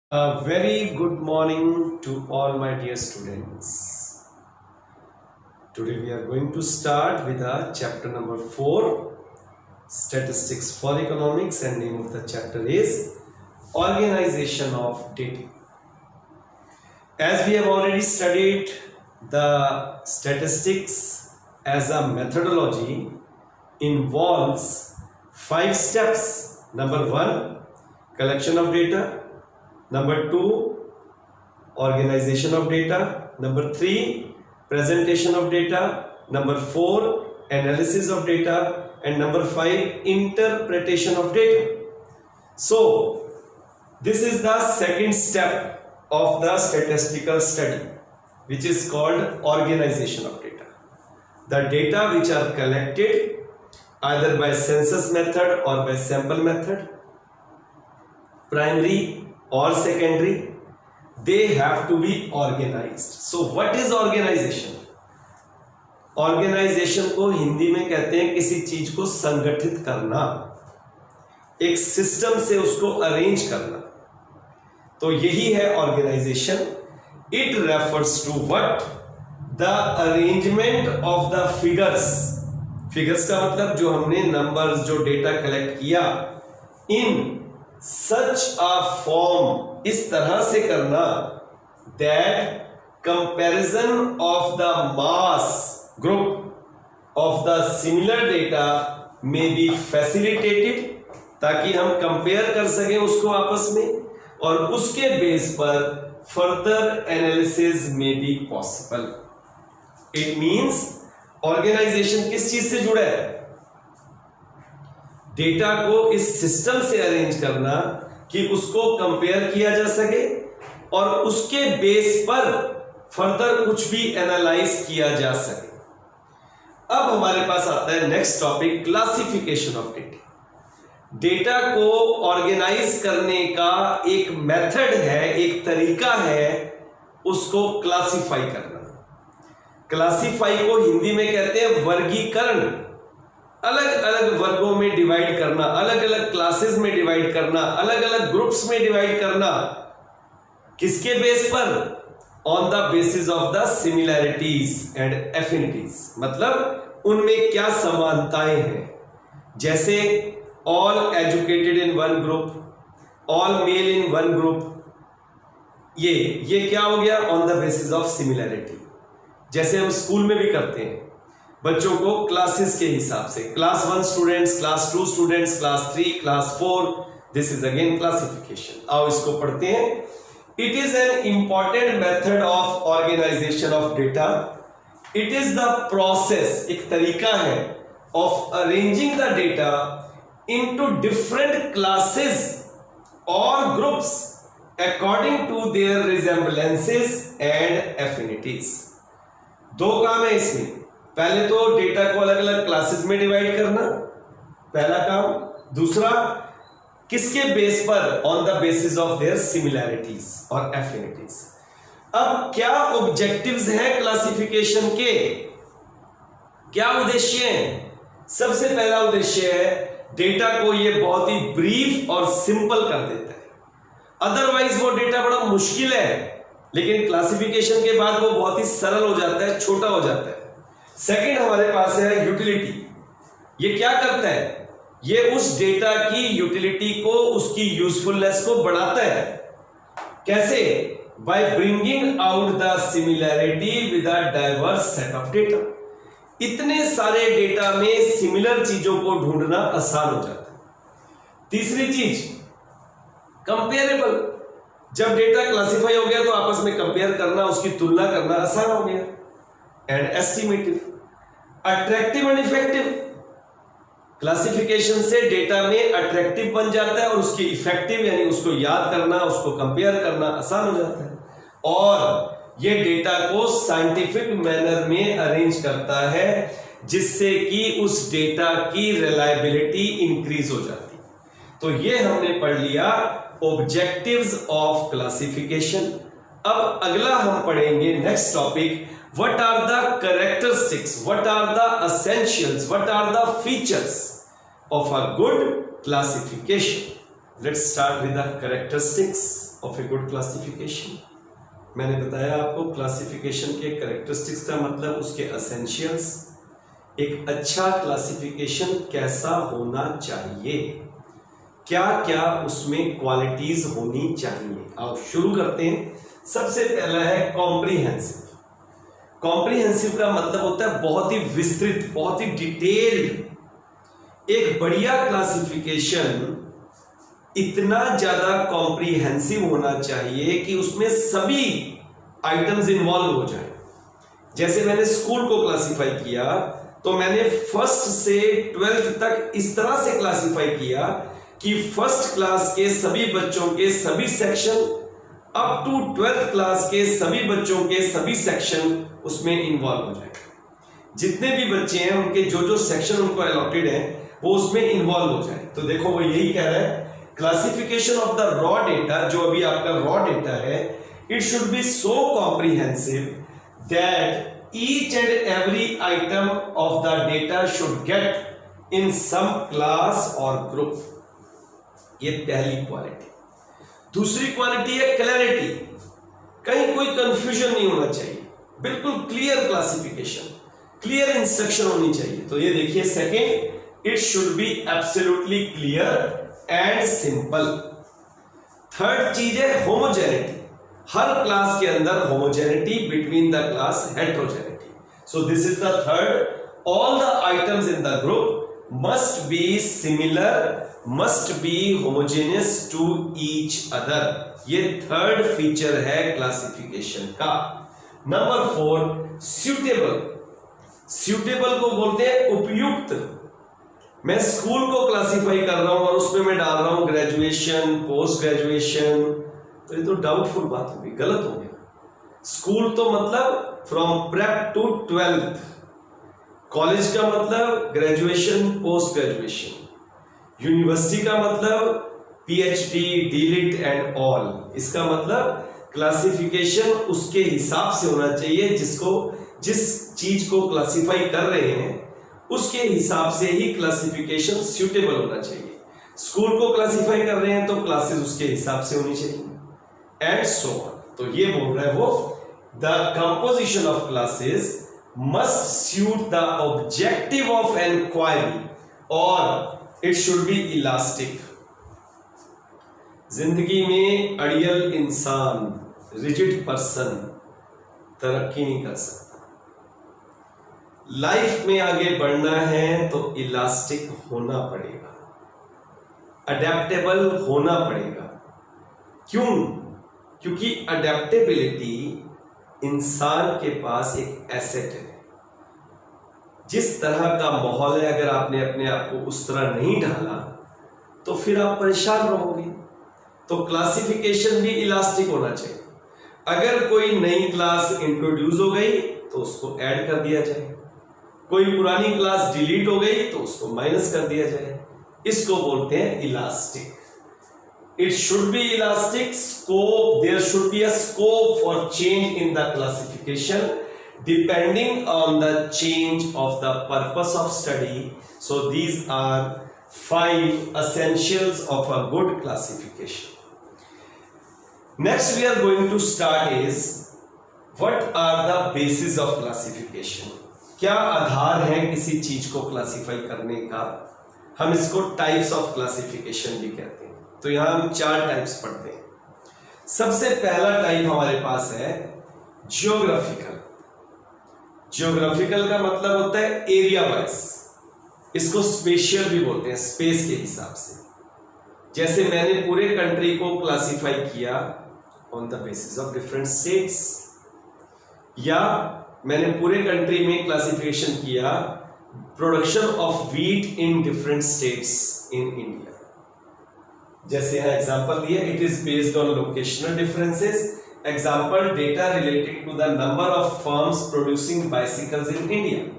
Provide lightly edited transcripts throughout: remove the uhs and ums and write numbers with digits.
A very good morning to all my dear students. Today we are going to start with chapter number 4, Statistics for Economics, and name of the chapter is Organization of Data. As we have already studied the statistics as a methodology involves 5 steps. Number 1, collection of data. Number 2, organization of data. Number 3, presentation of data. Number 4, analysis of data. And number 5, interpretation of data. So, this is the second step of the statistical study, which is called organization of data. The data which are collected either by census method or by sample method, primary or secondary, they have to be organized. So what is organization? Organization को हिंदी में कहते हैं किसी चीज को संगठित करना, एक सिस्टम से उसको अरेंज करना. तो यही है organisation. It refers to what? The arrangement of the figures. Figures का मतलब जो हमने नंबर्स, जो डेटा कलेक्ट किया, इन सच अ फॉर्म, इस तरह से करना, that comparison of the mass group of the similar data में बी फैसिलिटेटेड, ताकि हम कंपेयर कर सकें उसको आपस में, और उसके बेस पर फर्दर एनालिसिस में be possible. It means organisation किस चीज से जुड़ा है? डेटा को इस सिस्टम से अरेंज करना कि उसको कंपेयर किया जा सके और उसके बेस पर फर्दर कुछ भी एनालाइज किया जा सके. अब हमारे पास आता है next topic, classification of data. Data को ऑर्गेनाइज करने का एक मेथड है, एक तरीका है, उसको क्लासिफाई करना. क्लासिफाई को हिंदी में कहते हैं वर्गीकरण. अलग अलग वर्गों में डिवाइड करना, अलग अलग क्लासेस में डिवाइड करना, अलग अलग ग्रुप्स में डिवाइड करना. किसके बेस पर? On the basis of the similarities and affinities. मतलब उनमें क्या समानताएं हैं. जैसे all educated in one group, all mail in one group. ये क्या हो गया? On the basis of similarity. जैसे हम स्कूल में भी करते हैं, बच्चों को क्लासेस के हिसाब से, class 1 students, class 2 students, class 3, class 4. This is again classification. आओ इसको पढ़ते हैं. It is an important method of organization of data. It is the process, एक तरीका है, of arranging the data into different classes और groups according to their resemblances and affinities. दो काम है इसमें. पहले तो डेटा को अलग अलग क्लासेस में डिवाइड करना, पहला काम. दूसरा, किसके बेस पर? On the basis of their similarities और एफिनिटीज. अब क्या ऑब्जेक्टिव्स हैं क्लासिफिकेशन के? क्या उद्देश्य हैं? सबसे पहला उद्देश्य है, डेटा को ये बहुत ही ब्रीफ और सिंपल कर देता है. अदरवाइज वो डेटा बड़ा मुश्किल है, लेकिन क्लासिफिकेशन के बाद वो बहुत ही सरल हो जाता है, छोटा हो जाता है. सेकंड हमारे पास है यूटिलिटी. ये क्या करता है? ये उस डेटा की यूटिलिटी को, उसकी यूजफुलनेस को बढ़ाता है. कैसे? By bringing out the similarity with a diverse set of data. इतने सारे डेटा में सिमिलर चीजों को ढूंढना आसान हो जाता है. तीसरी चीज, कंपेरेबल. जब डेटा क्लासिफाई हो गया तो आपस में कंपेयर करना, उसकी तुलना करना आसान हो गया. And estimative. Attractive and effective. Classification से डेटा में अट्रैक्टिव बन जाता है और उसकी इफेक्टिव, यानी उसको याद करना, उसको कंपेयर करना आसान हो जाता है. और ये डेटा को साइंटिफिक मैनर में अरेंज करता है, जिससे कि उस डेटा की रिलायबिलिटी इंक्रीज हो जाती है. तो ये हमने पढ़ लिया ऑब्जेक्टिव्स ऑफ क्लासिफिकेशन. अब अगला हम पढ़ेंगे next topic, what are the characteristics, what are the essentials, what are the features of a good classification. Let's start with the characteristics. Of a good classification. मैंने बताया आपको क्लासिफिकेशन के characteristics का मतलब उसके एसेंशियल्स। एक अच्छा क्लासिफिकेशन कैसा होना चाहिए, क्या क्या उसमें क्वालिटीज होनी चाहिए। आओ शुरू करते हैं। सबसे पहला है कॉम्प्रिहेंसिव। कॉम्प्रिहेंसिव का मतलब होता है बहुत ही विस्तृत, बहुत ही डिटेल्ड। एक बढ़िया क्लासिफिकेशन इतना ज्यादा कॉम्प्रिहेंसिव होना चाहिए कि उसमें सभी आइटम्स इन्वॉल्व हो जाए। जैसे मैंने स्कूल को क्लासिफाई किया तो मैंने फर्स्ट से 12th तक इस तरह से क्लासिफाई किया कि फर्स्ट क्लास के सभी बच्चों के सभी section up to 12th class के सभी बच्चों के सभी सेक्शन उसमें इन्वॉल्व हो जाए। जितने भी बच्चे हैं उनके जो जो सेक्शन उनको अलॉटेड है वो उसमें इन्वॉल्व हो जाए। तो देखो वो यही कह रहा है, classification of the raw data, जो अभी आपका रॉ डेटा है, it should be so comprehensive that each and every item of the data should get in some class और ग्रुप। ये पहली क्वालिटी। दूसरी क्वालिटी है क्लैरिटी। कहीं कोई कंफ्यूजन नहीं होना चाहिए, बिल्कुल क्लियर क्लासिफिकेशन, क्लियर इंस्ट्रक्शन होनी चाहिए। तो ये देखिए second, it should be absolutely clear and simple. Third चीज है होमोजेनिटी। हर क्लास के अंदर homogeneity, between the class heterogeneity. So this is the third, all the items in the group must be similar, must be homogeneous to each other. ये third feature है classification का। Number 4, suitable. Suitable को बोलते हैं उपयुक्त। मैं school को classify कर रहा हूं और उसमें मैं डाल रहा हूं ग्रेजुएशन, पोस्ट ग्रेजुएशन, तो ये तो डाउटफुल बात होगी, गलत हो गया। स्कूल तो मतलब from prep to 12th, college का मतलब ग्रेजुएशन, पोस्ट ग्रेजुएशन, यूनिवर्सिटी का मतलब पीएचडी, डीलिट एंड ऑल। इसका मतलब क्लासिफिकेशन उसके हिसाब से होना चाहिए, जिस चीज को क्लासिफाई कर रहे हैं उसके हिसाब से ही क्लासिफिकेशन सूटेबल होना चाहिए। स्कूल को क्लासिफाई कर रहे हैं तो क्लासेस उसके हिसाब से होनी चाहिए एंड सो ऑन। तो ये बोल रहा है वो, the composition of classes must suit the objective of inquiry और इट शुड बी इलास्टिक। जिंदगी में अड़ियल इंसान, रिजिड पर्सन तरक्की नहीं कर सकता। लाइफ में आगे बढ़ना है तो इलास्टिक होना पड़ेगा, अडेप्टेबल होना पड़ेगा। क्यों? क्योंकि अडेप्टेबिलिटी इंसान के पास एक एसेट है। जिस तरह का माहौल है, अगर आपने अपने आप को उस तरह नहीं ढाला तो फिर आप परेशान रहोगे। तो क्लासिफिकेशन भी इलास्टिक होना चाहिए। अगर कोई नई क्लास इंट्रोड्यूस हो गई तो उसको ऐड कर दिया जाए, कोई पुरानी क्लास डिलीट हो गई तो उसको माइनस कर दिया जाए। इसको बोलते हैं elastic. It should be elastic scope, there should be a scope for change in the classification depending on the change of the purpose of study. So these are 5 essentials of a good classification. Next we are going to start is, what are the basis of classification? क्या आधार है किसी चीज को classify करने का? हम इसको types of classification भी कहते हैं। तो यहां हम 4 टाइप्स पढ़ते हैं। सबसे पहला टाइप हमारे पास है जियोग्राफिकल। जियोग्राफिकल का मतलब होता है एरिया वाइज। इसको स्पेशियल भी बोलते हैं, स्पेस के हिसाब से। जैसे मैंने पूरे कंट्री को क्लासिफाई किया on the basis of different states, या मैंने पूरे कंट्री में क्लासिफिकेशन किया production of wheat in different states in India. जैसे यहां एग्जांपल दिया, it is based on locational differences. Example, data related to the number of firms producing bicycles in India.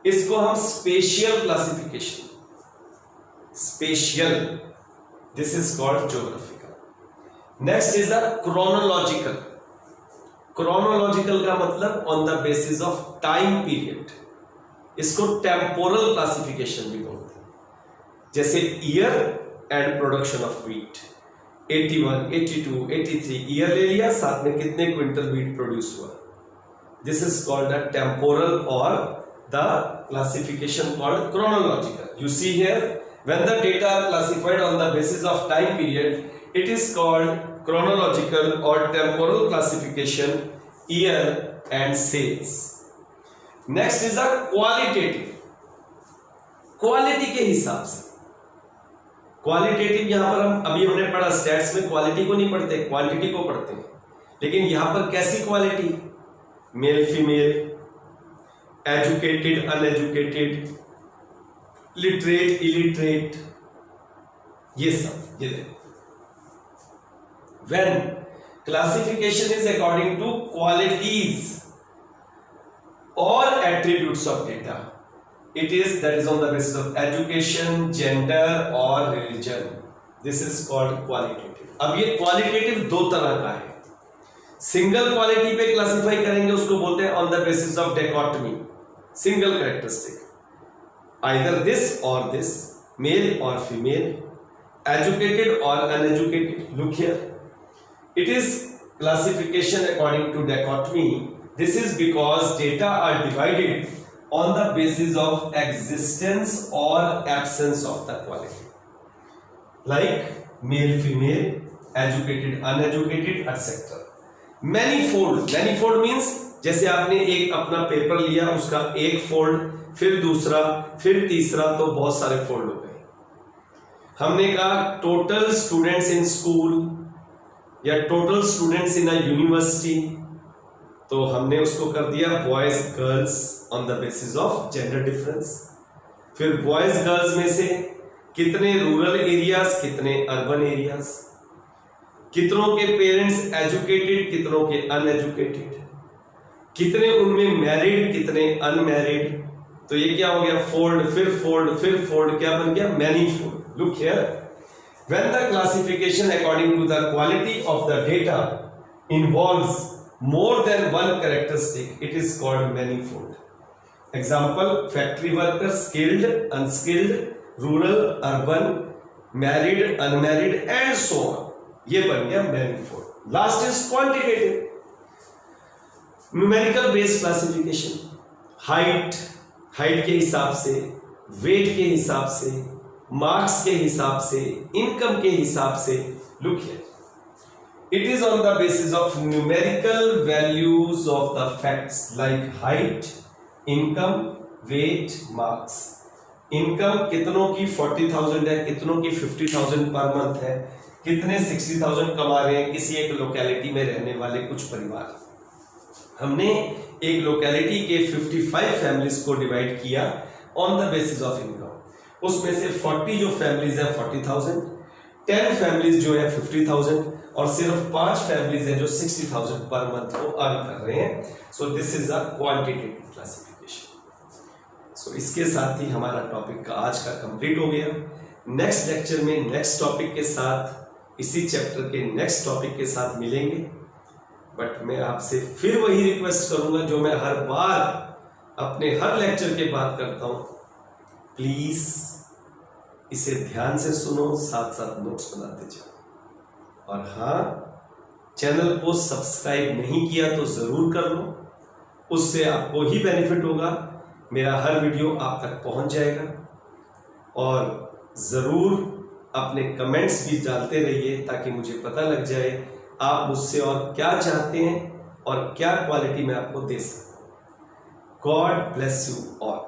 इसको हम spatial classification, spatial, this is called geographical. Next is the chronological. Chronological का मतलब on the basis of time period. इसको temporal classification भी बोलते हैं। जैसे year and production of wheat, 81, 82, 83 year ले लिया, साथ में कितने क्विंटल वीट प्रोड्यूस हुआ. This is called the temporal और the classification called chronological. You see here, when the data are classified on the basis of time period, it is called chronological or temporal classification, year and sales. Next is a qualitative. Quality के हिसाब से. Qualitative यहां पर हमने पढ़ा, stats में quality को नहीं पढ़ते, क्वांटिटी को पढ़ते हैं. लेकिन यहां पर कैसी quality? Male female, educated uneducated, literate illiterate, ये सब. ये देखो, when classification is according to qualities और attributes of data, it is that is on the basis of education, gender or religion. This is called qualitative. अब ये qualitative दो तरह का है. सिंगल क्वालिटी पे क्लासिफाई करेंगे, उसको बोलते हैं on the basis of dichotomy, single characteristic, either this or this, male or female, educated or uneducated. Look here, it is classification according to dichotomy. This is because data are divided on the basis of existence or absence of the quality, like male female, educated uneducated, etc. Manifold means जैसे आपने एक अपना paper लिया, उसका एक fold, फिर दूसरा, फिर तीसरा, तो बहुत सारे फोल्ड हो गए. हमने कहा टोटल स्टूडेंट्स इन स्कूल या total students in a university, तो हमने उसको कर दिया boys girls on the basis of gender difference. फिर बॉयज गर्ल्स में से कितने रूरल एरियाज, कितने अर्बन एरियाज, कितनों के पेरेंट्स एजुकेटेड, कितनों के अनएजुकेटेड, कितने उनमें मैरिड, कितने अनमैरिड. तो ये क्या हो गया? फोल्ड, फिर फोल्ड, फिर फोल्ड, क्या बन गया? Manifold. Look here, when the classification according to the quality of the data involves more than one characteristic, it is called manifold. Example, factory worker, skilled, unskilled, rural, urban, married, unmarried and so on. ये बन गया manifold. Last is quantitative, numerical based classification. height के हिसाब से, weight के हिसाब से, marks के हिसाब से, income के हिसाब से. Look here, it is on the basis of numerical values of the facts like height, income, weight, marks. Income कितनों की 40,000 है, कितनों की 50,000 पर मंथ है, कितने 60,000 कमा रहे हैं किसी एक लोकेलिटी में रहने वाले कुछ परिवार. हमने एक लोकेलिटी के 55 फैमिलीज को डिवाइड किया on the basis of income. उसमें से 40 जो फैमिलीज है 40,000, 10 फैमिलीज जो है 50,000 और सिर्फ 5 फैमिलीज हैं जो 60,000 पर मंथ को अर्न कर रहे हैं. So this is a quantitative classification. So इसके साथ ही हमारा टॉपिक का आज का कंप्लीट हो गया. नेक्स्ट लेक्चर में नेक्स्ट टॉपिक के साथ, इसी चैप्टर के नेक्स्ट टॉपिक के साथ मिलेंगे. बट मैं आपसे फिर वही रिक्वेस्ट करूंगा जो मैं हर बार अपने हर लेक्चर के बाद करता हूं, प्लीज इसे ध्यान से सुनो, साथ साथ नोट्स बनाते जाओ. और हाँ, चैनल को सब्सक्राइब नहीं किया तो जरूर कर लो, उससे आपको ही बेनिफिट होगा. मेरा हर वीडियो आप तक पहुंच जाएगा. और जरूर अपने कमेंट्स भी डालते रहिए ताकि मुझे पता लग जाए आप मुझसे और क्या चाहते हैं और क्या क्वालिटी मैं आपको दे सकता हूं. God bless you all.